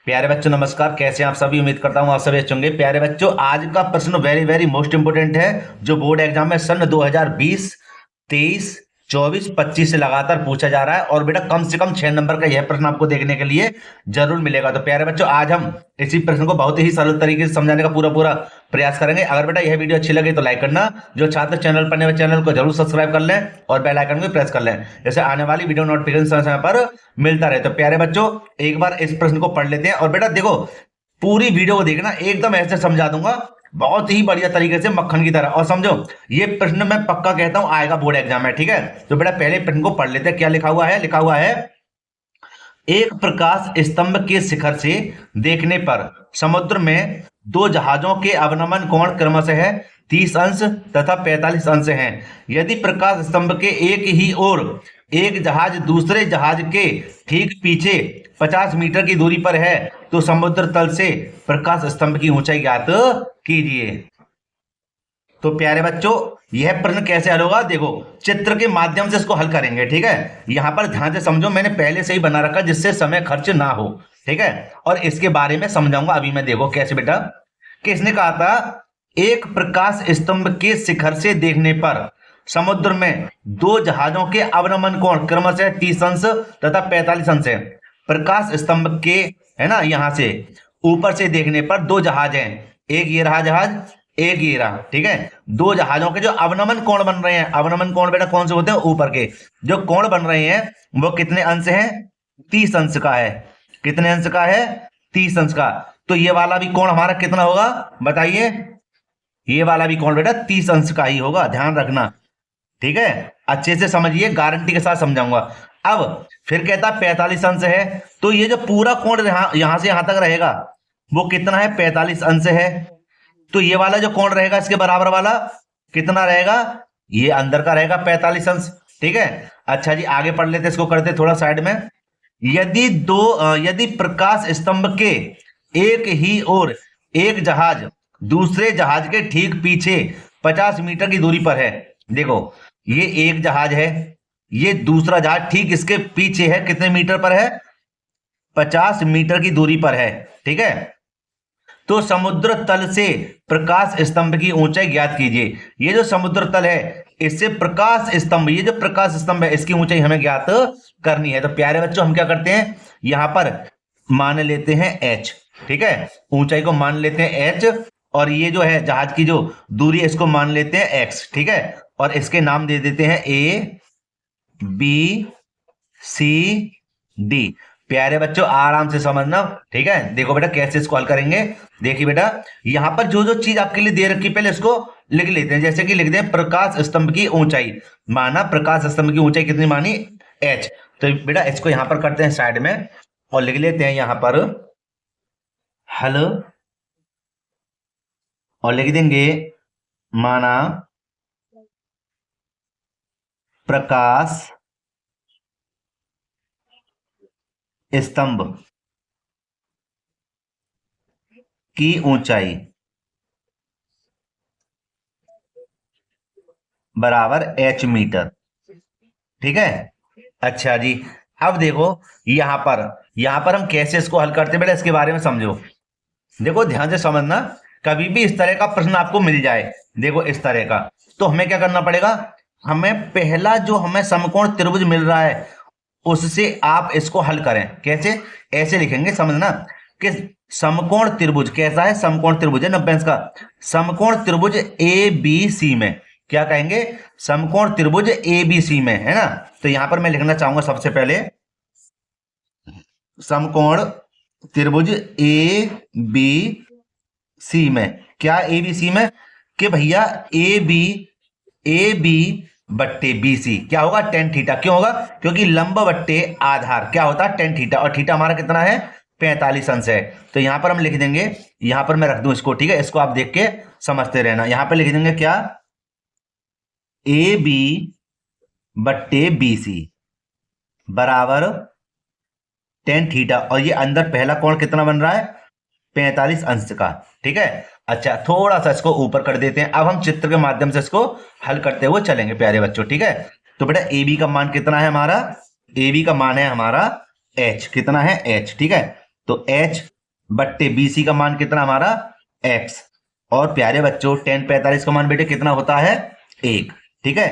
प्यारे बच्चों नमस्कार। कैसे हैं आप सभी? उम्मीद करता हूं आप सभी अच्छे होंगे। प्यारे बच्चों, आज का प्रश्न वेरी वेरी मोस्ट इंपोर्टेंट है, जो बोर्ड एग्जाम में सन 2020, 23, 24, 25 से लगातार पूछा जा रहा है। और बेटा कम से कम 6 नंबर का यह प्रश्न आपको देखने के लिए जरूर मिलेगा। तो प्यारे बच्चों, आज हम इसी प्रश्न को बहुत ही सरल तरीके से समझाने का पूरा प्रयास करेंगे। अगर बेटा यह वीडियो अच्छी लगे तो लाइक करना, जो छात्र चैनल पर नए चैनल को जरूर सब्सक्राइब कर लें और बेल आइकन को प्रेस कर लें, जैसे आने वाली वीडियो नोटिफिकेशन समय समय पर मिलता रहे। तो प्यारे बच्चों, एक बार इस प्रश्न को पढ़ लेते हैं। और बेटा देखो, पूरी वीडियो को देखना, एकदम ऐसे समझा दूंगा बहुत ही बढ़िया तरीके से, मक्खन की तरह। और समझो, ये प्रश्न मैं पक्का कहता हूं आएगा बोर्ड एग्जाम में, ठीक है? तो बेटा पहले प्रश्न को पढ़ लेते हैं। क्या लिखा हुआ है? लिखा हुआ है, एक प्रकाश स्तंभ के शिखर से देखने पर समुद्र में दो जहाजों के अवनमन कोण क्रमशः 30 अंश तथा 45 अंश हैं। यदि प्रकाश स्तंभ के एक ही ओर एक जहाज दूसरे जहाज के ठीक पीछे 50 मीटर की दूरी पर है, तो समुद्र तल से प्रकाश स्तंभ की ऊंचाई ज्ञात कीजिए। तो प्यारे बच्चों, यह प्रश्न कैसे हल होगा? देखो, चित्र के माध्यम से इसको हल करेंगे, ठीक है? यहां पर ध्यान से समझो, मैंने पहले से ही बना रखा जिससे समय खर्च ना हो, ठीक है? और इसके बारे में समझाऊंगा अभी मैं। देखो कैसे बेटा, कि इसने कहा था एक प्रकाश स्तंभ के शिखर से देखने पर समुद्र में दो जहाजों के अवनमन कोण क्रमशः 30 अंश तथा 45 अंश है। प्रकाश स्तंभ के, है ना, यहां से ऊपर से देखने पर दो जहाज हैं, एक ये रहा जहाज, एक ये रहा, ठीक है? दो जहाजों के जो अवनमन कोण बन रहे हैं, अवनमन कोण बेटा कौन से होते हैं? ऊपर के जो कोण बन रहे हैं वो कितने अंश हैं? 30 अंश का है। कितने अंश का है? 30 अंश का। तो ये वाला भी कोण हमारा कितना होगा बताइए? ये वाला भी कोण बेटा 30 अंश का ही होगा, ध्यान रखना, ठीक है? अच्छे से समझिए, गारंटी के साथ समझाऊंगा। अब फिर कहता 45 अंश है, तो ये जो पूरा कोण यहां से यहां तक रहेगा वो कितना है? 45 अंश है। तो ये वाला जो कोण रहेगा इसके बराबर वाला कितना रहेगा? ये अंदर का रहेगा 45 अंश, ठीक है? अच्छा जी, आगे पढ़ लेते, इसको करते थोड़ा साइड में। यदि प्रकाश स्तंभ के एक ही ओर एक जहाज दूसरे जहाज के ठीक पीछे 50 मीटर की दूरी पर है। देखो, ये एक जहाज है, ये दूसरा जहाज ठीक इसके पीछे है, कितने मीटर पर है? 50 मीटर की दूरी पर है, ठीक है? तो समुद्र तल से प्रकाश स्तंभ की ऊंचाई ज्ञात कीजिए। ये जो समुद्र तल है, इससे प्रकाश स्तंभ, ये जो प्रकाश स्तंभ है, इसकी ऊंचाई हमें ज्ञात करनी है। तो प्यारे बच्चों, हम क्या करते हैं, यहां पर मान लेते हैं h, ठीक है? ऊंचाई को मान लेते हैं h, और ये जो है जहाज की जो दूरी है इसको मान लेते हैं x, ठीक है? और इसके नाम दे देते हैं a, b, c, d। प्यारे बच्चों, आराम से समझना, ठीक है? देखो बेटा कैसे इसको हल करेंगे। देखिए बेटा, यहां पर जो जो चीज आपके लिए दे रखी पहले इसको लिख लेते हैं। जैसे कि लिख दें प्रकाश स्तंभ की ऊंचाई, माना प्रकाश स्तंभ की ऊंचाई कितनी मानी? h। तो बेटा इसको यहां पर करते हैं साइड में और लिख लेते हैं यहां पर हल, और लिख देंगे माना प्रकाश स्तंभ की ऊंचाई बराबर h मीटर, ठीक है? अच्छा जी, अब देखो यहां पर हम कैसे इसको हल करते हैं बेटा, इसके बारे में समझो। देखो ध्यान से समझना, कभी भी इस तरह का प्रश्न आपको मिल जाए, देखो इस तरह का, तो हमें क्या करना पड़ेगा? हमें पहला जो हमें समकोण त्रिभुज मिल रहा है उससे आप इसको हल करें। कैसे? ऐसे लिखेंगे, समझना, कि समकोण त्रिभुज कैसा है? समकोण त्रिभुज है 90 अंश का। समकोण त्रिभुज ए बी सी में क्या कहेंगे? समकोण त्रिभुज ए बी सी में, है ना? तो यहां पर मैं लिखना चाहूंगा सबसे पहले समकोण त्रिभुज ए बी सी में। क्या ए बी सी में? कि भैया ए बी बट्टे बी सी क्या होगा? Tan theta. क्यों होगा? क्योंकि लंब बट्टे आधार क्या होता है? Tan theta. और थीटा हमारा कितना है? 45 अंश है। तो यहां पर हम लिख देंगे, यहां पर मैं रख दूं इसको, ठीक है? इसको आप देख के समझते रहना। यहां पर लिख देंगे क्या? ए बी बट्टे बी सी बराबर टेन थीटा, और ये अंदर पहला कोण कितना बन रहा है? 45 अंश का, ठीक है? अच्छा, थोड़ा सा इसको ऊपर कर देते हैं। अब हम चित्र के माध्यम से इसको हल करते हुए चलेंगे प्यारे बच्चों, ठीक है? तो बेटा ए बी का मान कितना है हमारा? ए बी का मान है हमारा h, कितना है? h, ठीक है? तो h बट्टे BC का मान कितना हमारा x। और प्यारे बच्चों tan 45 का मान बेटे कितना होता है 1। ठीक है,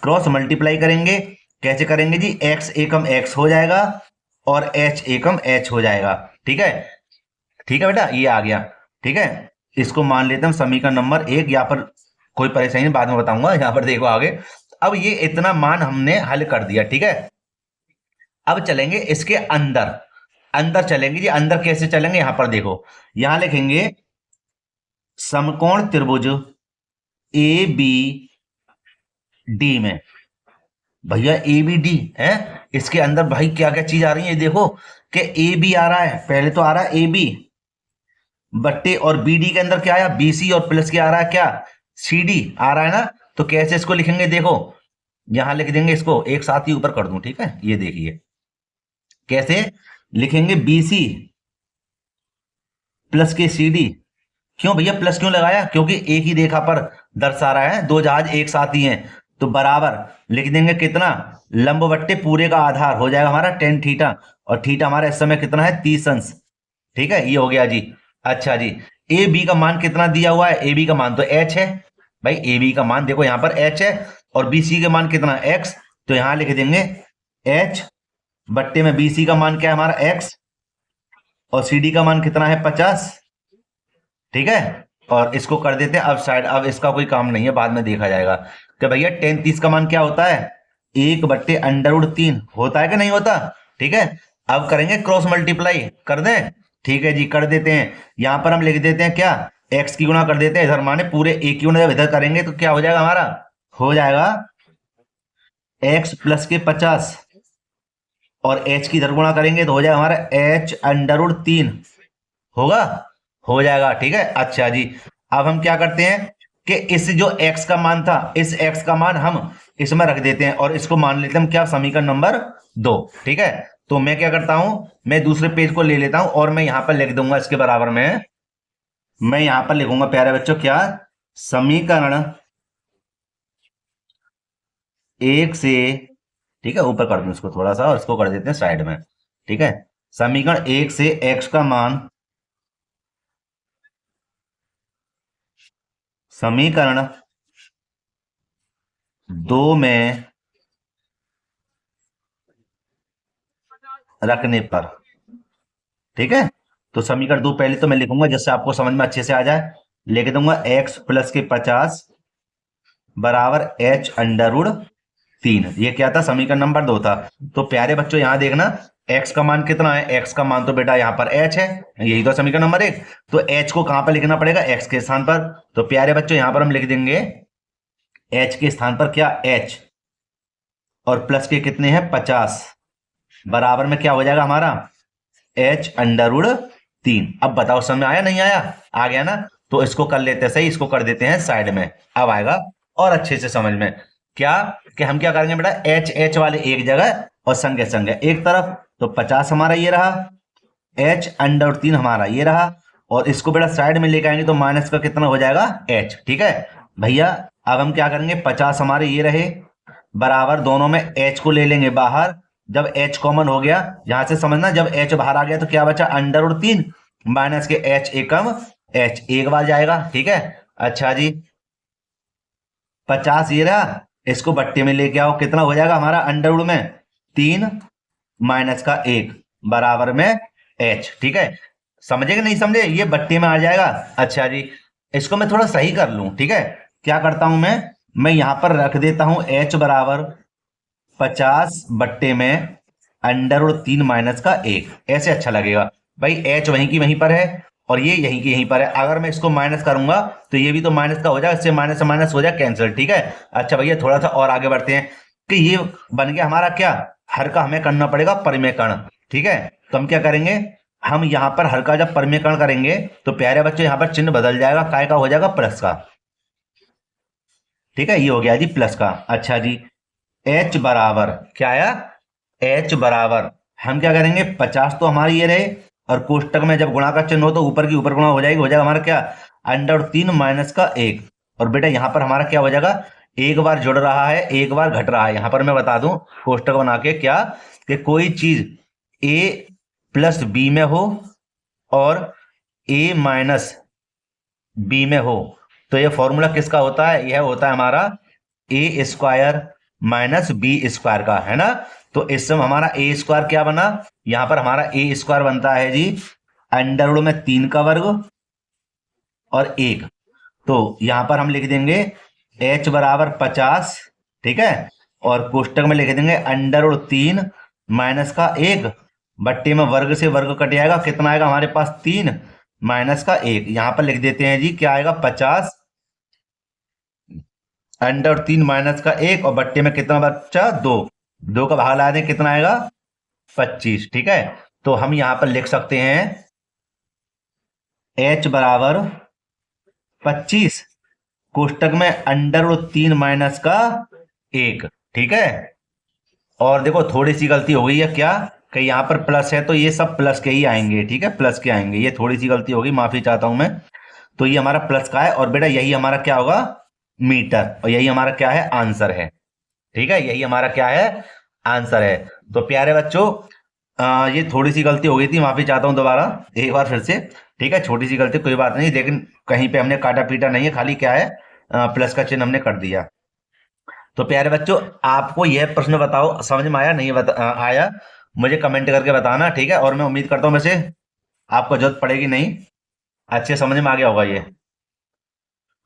क्रॉस मल्टीप्लाई करेंगे, कैसे करेंगे जी, x एकम x हो जाएगा और h एकम h हो जाएगा। ठीक है, ठीक है बेटा, ये आ गया। ठीक है, इसको मान लेते हैं समीकरण नंबर 1। यहाँ पर कोई परेशानी नहीं, बाद में बताऊंगा। यहाँ पर देखो आगे, अब ये इतना मान हमने हल कर दिया। ठीक है, अब चलेंगे इसके अंदर, अंदर चलेंगे जी। अंदर कैसे चलेंगे, यहां पर देखो, यहां लिखेंगे समकोण त्रिभुज ए बी डी में, भैया ए बी डी है, इसके अंदर भाई क्या क्या चीज आ रही है, देखो कि ए बी आ रहा है, पहले तो आ रहा है ए बी बट्टे, और बी डी के अंदर क्या आया बी सी, और प्लस क्या आ रहा है, क्या सी डी आ रहा है ना। तो कैसे इसको लिखेंगे, देखो यहां लिख देंगे, इसको एक साथ ही ऊपर कर दूं। ठीक है, ये देखिए कैसे लिखेंगे, BC प्लस के CD। क्यों भैया प्लस क्यों लगाया, क्योंकि एक ही रेखा पर दर्शा रहा है, दो जहाज एक साथ ही हैं, तो बराबर लिख देंगे कितना, लंब बट्टे पूरे का आधार हो जाएगा हमारा tan थीटा, और थीटा हमारा इस समय कितना है 30 अंश। ठीक है, ये हो गया जी। अच्छा जी, ए बी का मान कितना दिया हुआ है, ए बी का मान तो h है भाई, ए बी का मान देखो यहां पर h है, और BC का मान कितना x, तो यहां लिख देंगे h बट्टे में BC का मान क्या है हमारा x, और CD का मान कितना है 50। ठीक है, और इसको कर देते हैं अब साइड। अब इसका कोई काम नहीं है, बाद में देखा जाएगा कि भैया tan 30 का मान क्या होता है, 1/√3 होता है कि नहीं होता। ठीक है, अब करेंगे क्रॉस मल्टीप्लाई, कर दें। ठीक है जी, कर देते हैं। यहां पर हम लिख देते हैं क्या, x की गुणा कर देते हैं इधर, माने पूरे एक की गुणा जब इधर करेंगे तो क्या हो जाएगा हमारा, हो जाएगा x प्लस के 50, और h की इधर गुणा करेंगे तो हो जाएगा हमारा h√3 होगा, हो जाएगा। ठीक है, अच्छा जी, अब हम क्या करते हैं कि इस जो x का मान था, इस x का मान हम इसमें रख देते हैं, और इसको मान लेते हैं हम क्या, समीकरण नंबर 2। ठीक है, तो मैं क्या करता हूं, मैं दूसरे पेज को ले लेता हूं, और मैं यहां पर लिख दूंगा इसके बराबर में, मैं यहां पर लिखूंगा प्यारे बच्चों क्या, समीकरण 1 से, ठीक है, ऊपर कर दूं इसको थोड़ा सा, और इसको कर देते हैं साइड में। ठीक है, समीकरण 1 से x का मान, समीकरण 2 में रखने पर। ठीक है, तो समीकरण 2 पहले तो मैं लिखूंगा जिससे आपको समझ में अच्छे से आ जाए, लिख दूंगा x प्लस के 50 बराबर h√3। ये क्या था, समीकरण नंबर 2 था। तो प्यारे बच्चों यहां देखना, x का मान कितना है, x का मान तो बेटा यहां पर h है, यही तो समीकरण नंबर 1। तो h को कहां पर लिखना पड़ेगा, x के स्थान पर। तो प्यारे बच्चों यहां पर हम लिख देंगे h के स्थान पर क्या, h, और प्लस के कितने हैं 50, बराबर में क्या हो जाएगा हमारा h√3। अब बताओ समझ आया नहीं आया, आ गया ना। तो इसको कर लेते हैं सही, इसको कर देते हैं साइड में, अब आएगा और अच्छे से समझ में। क्या कि हम क्या करेंगे बेटा, h वाले एक जगह और संगे संगे एक तरफ, तो 50 हमारा ये रहा, h√3 हमारा ये रहा, और इसको बेटा साइड में लेके आएंगे तो माइनस का कितना हो जाएगा h। ठीक है भैया, अब हम क्या करेंगे, 50 हमारे ये रहे, बराबर दोनों में h को ले लेंगे बाहर, जब h कॉमन हो गया, यहां से समझना, जब h बाहर आ गया तो क्या बचा, √3 माइनस के h एकम h एक बार जाएगा। ठीक है, अच्छा जी, 50 ये रहा, इसको बट्टे में लेके आओ, कितना हो जाएगा हमारा, अंडर में 3 माइनस का 1 बराबर में h। ठीक है, समझे कि नहीं समझे, ये बट्टे में आ जाएगा। अच्छा जी, इसको मैं थोड़ा सही कर लूं। ठीक है, क्या करता हूं मैं यहां पर रख देता हूं h बराबर 50 बट्टे में √3 माइनस का 1, ऐसे अच्छा लगेगा भाई, h वहीं की वहीं पर है और ये यहीं की यहीं पर है। अगर मैं इसको माइनस करूंगा तो ये भी तो माइनस का हो जाएगा, इससे माइनस से माइनस हो जाए कैंसिल। ठीक है, अच्छा भैया थोड़ा सा और आगे बढ़ते हैं कि ये बन गया हमारा क्या, हर का हमें करना पड़ेगा परिमेयकरण। ठीक है, तो हम क्या करेंगे, हम यहां पर हर का जब परिमेयकरण करेंगे तो प्यारे बच्चों यहां पर चिन्ह बदल जाएगा, काय का हो जाएगा प्लस का। ठीक है, ये हो गया जी प्लस का। अच्छा जी, h बराबर क्या आया, h बराबर हम क्या करेंगे, 50 तो हमारी ये रहे, और कोष्टक में जब गुणा का चिन्ह हो तो ऊपर की ऊपर गुणा हो जाएगी, हो जाएगा हमारा क्या, √3 माइनस का 1। और बेटा यहां पर हमारा क्या हो जाएगा, एक बार जुड़ रहा है एक बार घट रहा है। यहां पर मैं बता दूं कोष्टक बना के क्या, कि कोई चीज a प्लस b में हो और ए माइनस बी में हो, तो ये फॉर्मूला किसका होता है? यह होता है हमारा ए स्क्वायर माइनस बी स्क्वायर का, है ना। तो इस समय हमारा ए स्क्वायर क्या बना? यहां पर हमारा ए स्क्वायर बनता है जी अंडर रूट में 3 का वर्ग और 1। तो यहां पर हम लिख देंगे h बराबर 50, ठीक है, और कोष्टक में लिख देंगे अंडर रूट 3 माइनस का 1 बट्टे में वर्ग से वर्ग कट जाएगा, कितना आएगा हमारे पास? 3 माइनस का 1। यहां पर लिख देते हैं जी क्या आएगा? 50 अंडर 3 माइनस का 1 और बट्टे में कितना बच्चा? 2 का भाग लगा दें, कितना आएगा? 25, ठीक है। तो हम यहां पर लिख सकते हैं h बराबर 25 कोष्टक में अंडर रूट 3 माइनस का 1, ठीक है। और देखो थोड़ी सी गलती हो गई है, क्या कि यहाँ पर प्लस है तो ये सब प्लस के ही आएंगे, ठीक है, प्लस के आएंगे। ये थोड़ी सी गलती हो गई, माफी चाहता हूं मैं। तो ये हमारा प्लस का है और बेटा यही हमारा क्या होगा? मीटर, और यही हमारा क्या है? आंसर है, ठीक है, यही हमारा क्या है? आंसर है। तो प्यारे बच्चों ये थोड़ी सी गलती हो गई थी, माफी चाहता हूं दोबारा एक बार फिर से, ठीक है, छोटी सी गलती, कोई बात नहीं, लेकिन कहीं पे हमने काटा पीटा नहीं है, खाली क्या है प्लस का चिन्ह हमने कर दिया। तो प्यारे बच्चों आपको यह प्रश्न बताओ समझ में आया नहीं आया, मुझे कमेंट करके बताना, ठीक है। और मैं उम्मीद करता हूं वैसे आपको जरूरत पड़ेगी नहीं, अच्छे समझ में आ गया होगा ये।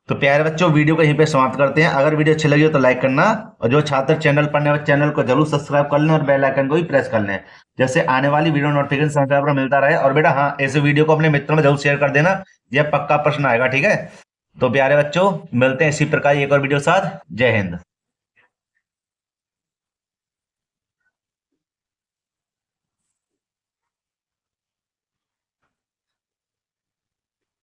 तो प्यारे बच्चों वीडियो को यहीं पे समाप्त करते हैं। अगर वीडियो अच्छी लगी हो तो लाइक करना, और जो छात्र चैनल पर नए चैनल को जरूर सब्सक्राइब कर लें और बेल आइकन को भी प्रेस कर लें, जैसे आने वाली वीडियो नोटिफिकेशन समय पर मिलता रहे। और बेटा हाँ, ऐसे वीडियो को अपने मित्रों में जरूर शेयर कर देना, यह पक्का प्रश्न आएगा, ठीक है। तो प्यारे बच्चों मिलते हैं इसी प्रकार एक और वीडियो साथ। जय हिंद।